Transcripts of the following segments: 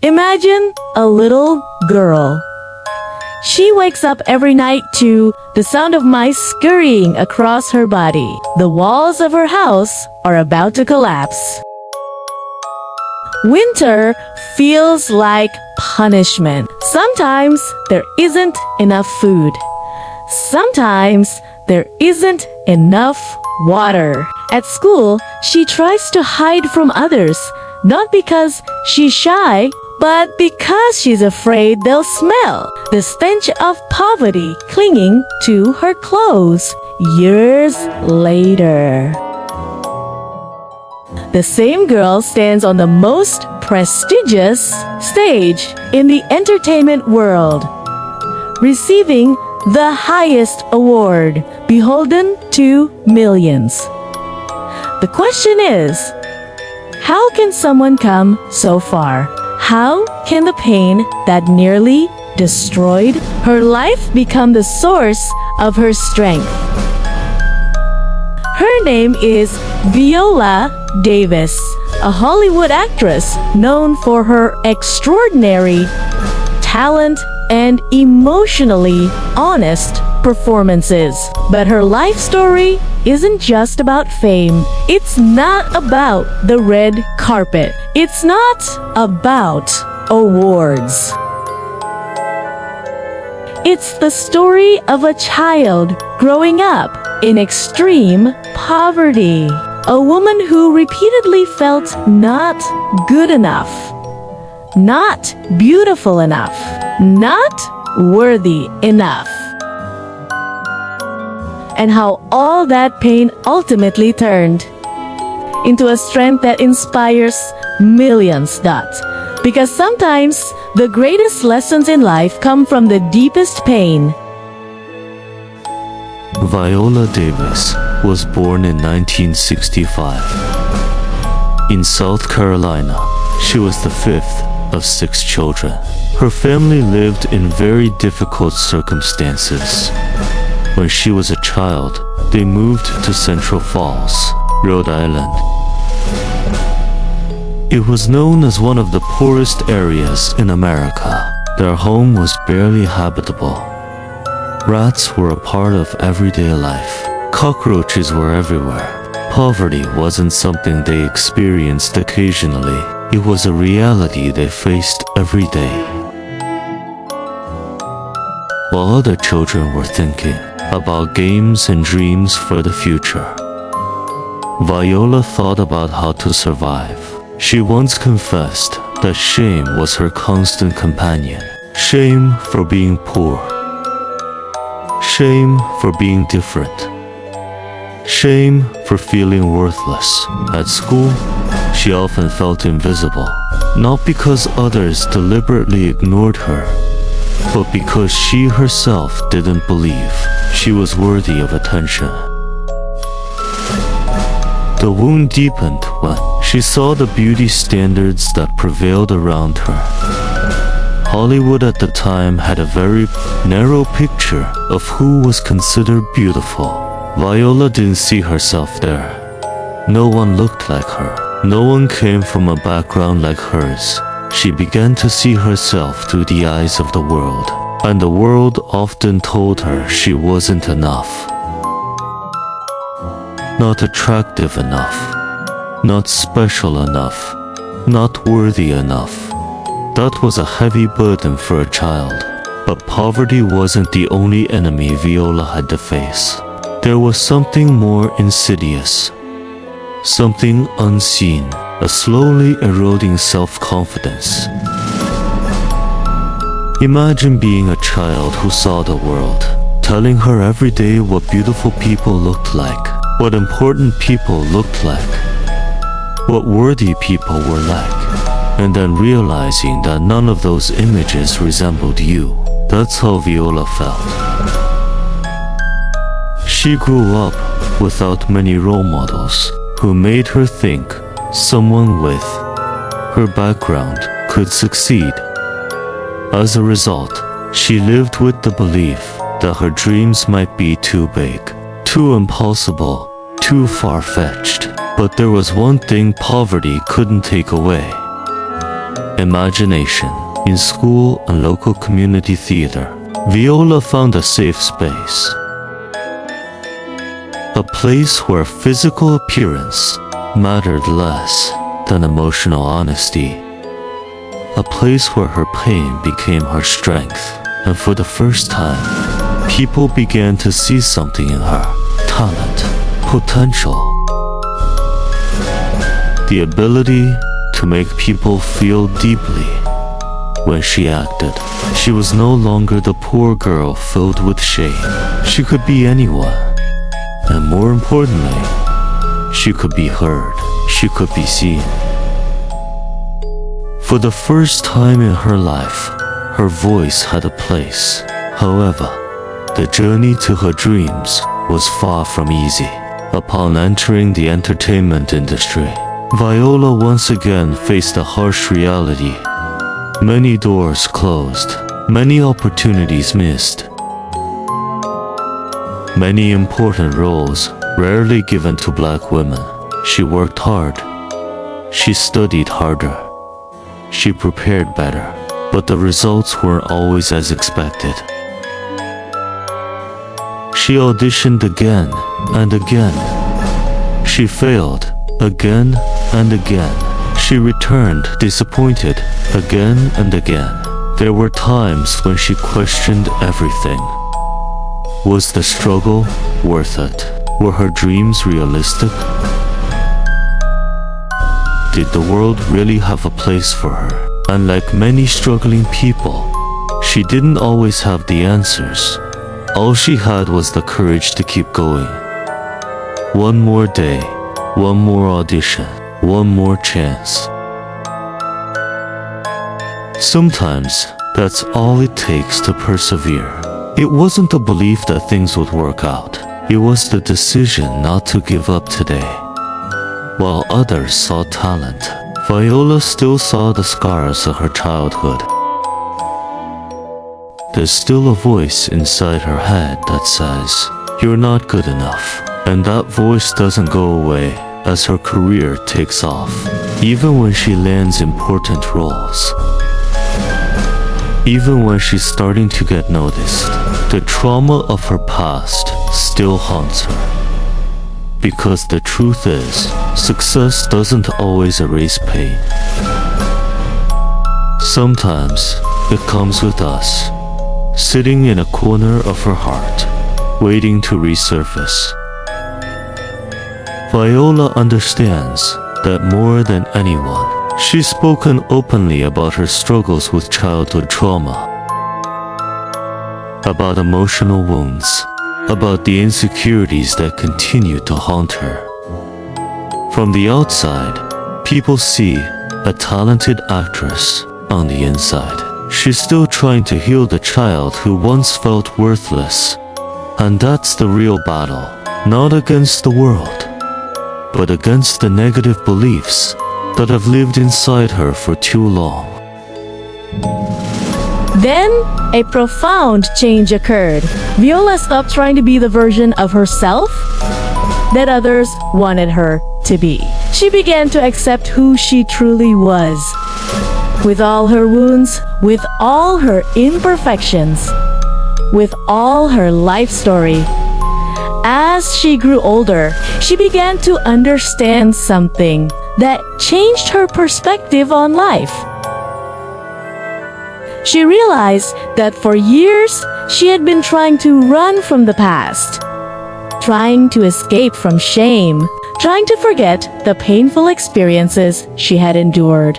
Imagine a little girl. She wakes up every night to the sound of mice scurrying across her body. The walls of her house are about to collapse. Winter feels like punishment. Sometimes there isn't enough food. Sometimes there isn't enough water. At school, she tries to hide from others, not because she's shy, but because she's afraid they'll smell the stench of poverty clinging to her clothes. Years later, the same girl stands on the most prestigious stage in the entertainment world, receiving the highest award, beholden to millions. The question is, how can someone come so far? How can the pain that nearly destroyed her life become the source of her strength? Her name is Viola Davis, a Hollywood actress known for her extraordinary talent and emotionally honest performances. But her life story isn't just about fame. It's not about the red carpet. It's not about awards. It's the story of a child growing up in extreme poverty. A woman who repeatedly felt not good enough, not beautiful enough, not worthy enough. And how all that pain ultimately turned into a strength that inspires millions. Because sometimes the greatest lessons in life come from the deepest pain. Viola Davis was born in 1965. In South Carolina, she was the fifth of 6 children. Her family lived in very difficult circumstances. When she was a child, they moved to Central Falls, Rhode Island. It was known as one of the poorest areas in America. Their home was barely habitable. Rats were a part of everyday life. Cockroaches were everywhere. Poverty wasn't something they experienced occasionally. It was a reality they faced every day. While other children were thinking about games and dreams for the future, Viola thought about how to survive. She once confessed that shame was her constant companion. Shame for being poor. Shame for being different. Shame for feeling worthless. At school, she often felt invisible, not because others deliberately ignored her, but because she herself didn't believe she was worthy of attention. The wound deepened when she saw the beauty standards that prevailed around her. Hollywood at the time had a very narrow picture of who was considered beautiful. Viola didn't see herself there. No one looked like her. No one came from a background like hers. She began to see herself through the eyes of the world, and the world often told her she wasn't enough. Not attractive enough. Not special enough. Not worthy enough. That was a heavy burden for a child. But poverty wasn't the only enemy Viola had to face. There was something more insidious. Something unseen. A slowly eroding self-confidence. Imagine being a child who saw the world, telling her every day what beautiful people looked like, what important people looked like, what worthy people were like, and then realizing that none of those images resembled you. That's how Viola felt. She grew up without many role models who made her think someone with her background could succeed. As a result, she lived with the belief that her dreams might be too big, too impossible, too far-fetched. But there was one thing poverty couldn't take away. imagination. In school and local community theater, Viola found a safe space. A place where physical appearance mattered less than emotional honesty. A place where her pain became her strength. And for the first time, people began to see something in her. Talent, potential. The ability to make people feel deeply. When she acted, she was no longer the poor girl filled with shame. She could be anyone. And more importantly, she could be heard. She could be seen. For the first time in her life, her voice had a place. However, the journey to her dreams was far from easy. Upon entering the entertainment industry, Viola once again faced a harsh reality. Many doors closed, many opportunities missed. Many important roles rarely given to black women. She worked hard. She studied harder. She prepared better, but the results weren't always as expected. She auditioned again and again. She failed again and again. She returned disappointed again and again. There were times when she questioned everything. Was the struggle worth it? Were her dreams realistic? Did the world really have a place for her? And like many struggling people, she didn't always have the answers. All she had was the courage to keep going. One more day, one more audition, one more chance. Sometimes that's all it takes to persevere. It wasn't the belief that things would work out. It was the decision not to give up today. While others saw talent, Viola still saw the scars of her childhood. There's still a voice inside her head that says, "You're not good enough." And that voice doesn't go away as her career takes off, even when she lands important roles. Even when she's starting to get noticed, the trauma of her past still haunts her. Because the truth is, success doesn't always erase pain. Sometimes it comes with us, sitting in a corner of her heart, waiting to resurface. Viola understands that more than anyone, she's spoken openly about her struggles with childhood trauma, about emotional wounds, about the insecurities that continue to haunt her. From the outside, people see a talented actress. On the inside, she's still trying to heal the child who once felt worthless. And that's the real battle, not against the world, but against the negative beliefs that have lived inside her for too long. Then, a profound change occurred. Viola stopped trying to be the version of herself that others wanted her to be. She began to accept who she truly was. With all her wounds, with all her imperfections, with all her life story. As she grew older, she began to understand something that changed her perspective on life. She realized that for years, she had been trying to run from the past, trying to escape from shame, trying to forget the painful experiences she had endured.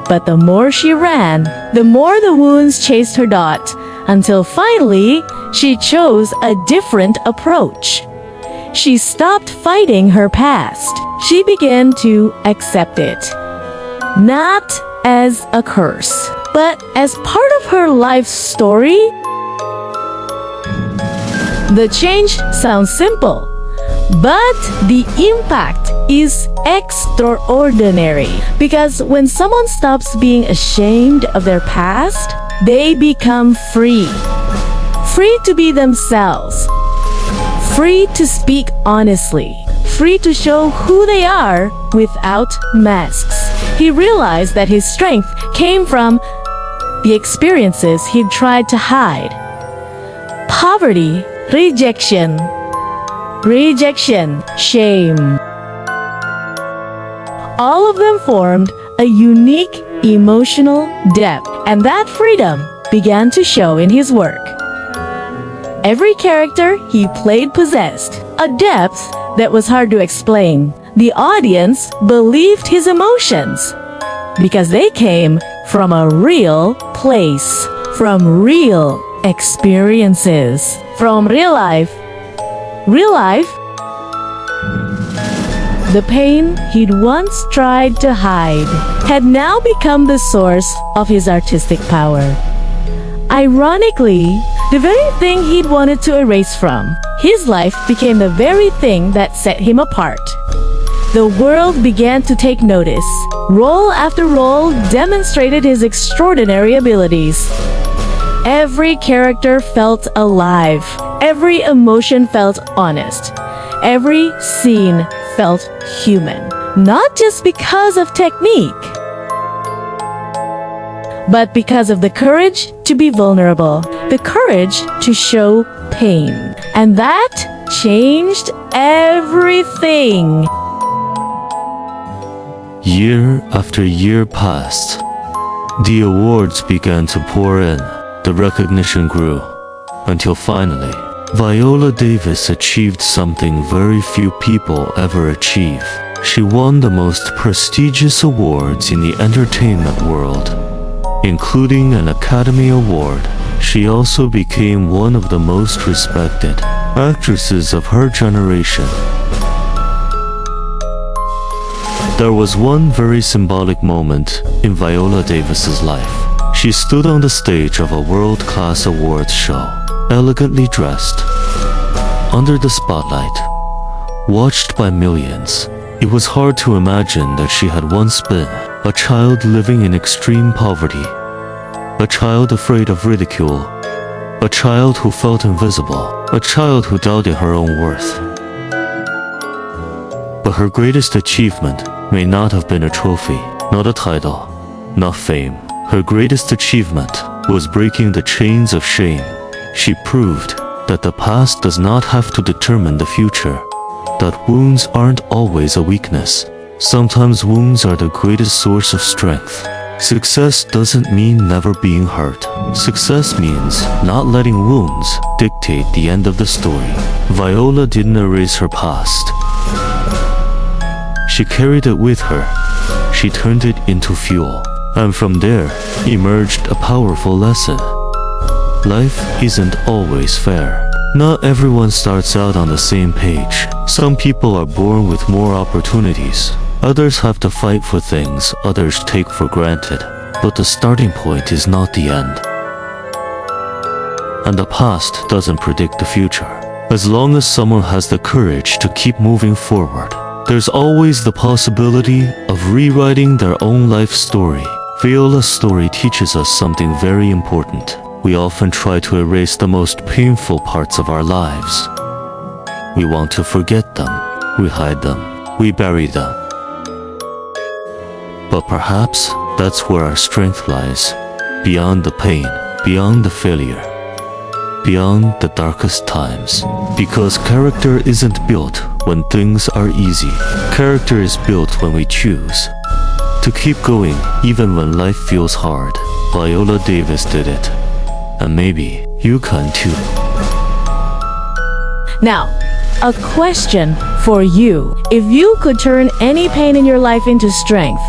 But the more she ran, the more the wounds chased her dot, until finally, she chose a different approach. She stopped fighting her past. She began to accept it. Not as a curse, but as part of her life story. The change sounds simple, but the impact is extraordinary. Because when someone stops being ashamed of their past, they become free. Free to be themselves. Free to speak honestly. Free to show who they are without masks. He realized that his strength came from the experiences he'd tried to hide. Poverty, rejection, shame. All of them formed a unique emotional depth, and that freedom began to show in his work. Every character he played possessed a depth that was hard to explain. The audience believed his emotions because they came from a real place, from real experiences, from real life. Real life. The pain he'd once tried to hide had now become the source of his artistic power. Ironically, the very thing he'd wanted to erase from his life became the very thing that set him apart. The world began to take notice. Role after role demonstrated his extraordinary abilities. Every character felt alive. Every emotion felt honest. Every scene felt human. Not just because of technique, but because of the courage to be vulnerable, the courage to show pain. And that changed everything. Year after year passed. The awards began to pour in. The recognition grew. Until finally, Viola Davis achieved something very few people ever achieve. She won the most prestigious awards in the entertainment world, including an Academy Award. She also became one of the most respected actresses of her generation. There was one very symbolic moment in Viola Davis's life. She stood on the stage of a world-class awards show, elegantly dressed, under the spotlight, watched by millions. It was hard to imagine that she had once been a child living in extreme poverty, a child afraid of ridicule, a child who felt invisible, a child who doubted her own worth. But her greatest achievement may not have been a trophy, not a title, not fame. Her greatest achievement was breaking the chains of shame. She proved that the past does not have to determine the future, that wounds aren't always a weakness. Sometimes wounds are the greatest source of strength. Success doesn't mean never being hurt. Success means not letting wounds dictate the end of the story. Viola didn't erase her past. She carried it with her. She turned it into fuel. And from there emerged a powerful lesson. Life isn't always fair. Not everyone starts out on the same page. Some people are born with more opportunities. Others have to fight for things others take for granted. But the starting point is not the end. And the past doesn't predict the future. As long as someone has the courage to keep moving forward, there's always the possibility of rewriting their own life story. Viola's story teaches us something very important. We often try to erase the most painful parts of our lives. We want to forget them. We hide them. We bury them. But perhaps that's where our strength lies. Beyond the pain, beyond the failure, beyond the darkest times. Because character isn't built when things are easy. Character is built when we choose to keep going even when life feels hard. Viola Davis did it. And maybe you can too. Now, a question for you. If you could turn any pain in your life into strength,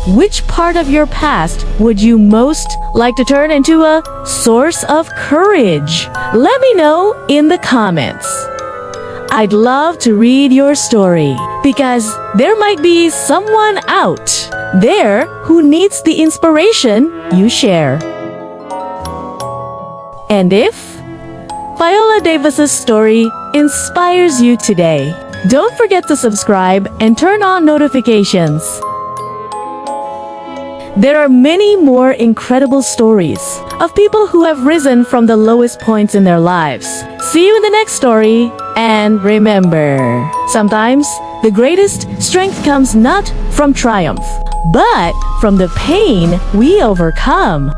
which part of your past would you most like to turn into a source of courage? Let me know in the comments. I'd love to read your story because there might be someone out there who needs the inspiration you share. And if Viola Davis's story inspires you today, don't forget to subscribe and turn on notifications. There are many more incredible stories of people who have risen from the lowest points in their lives. See you in the next story, and remember, sometimes The greatest strength comes not from triumph, but from the pain we overcome.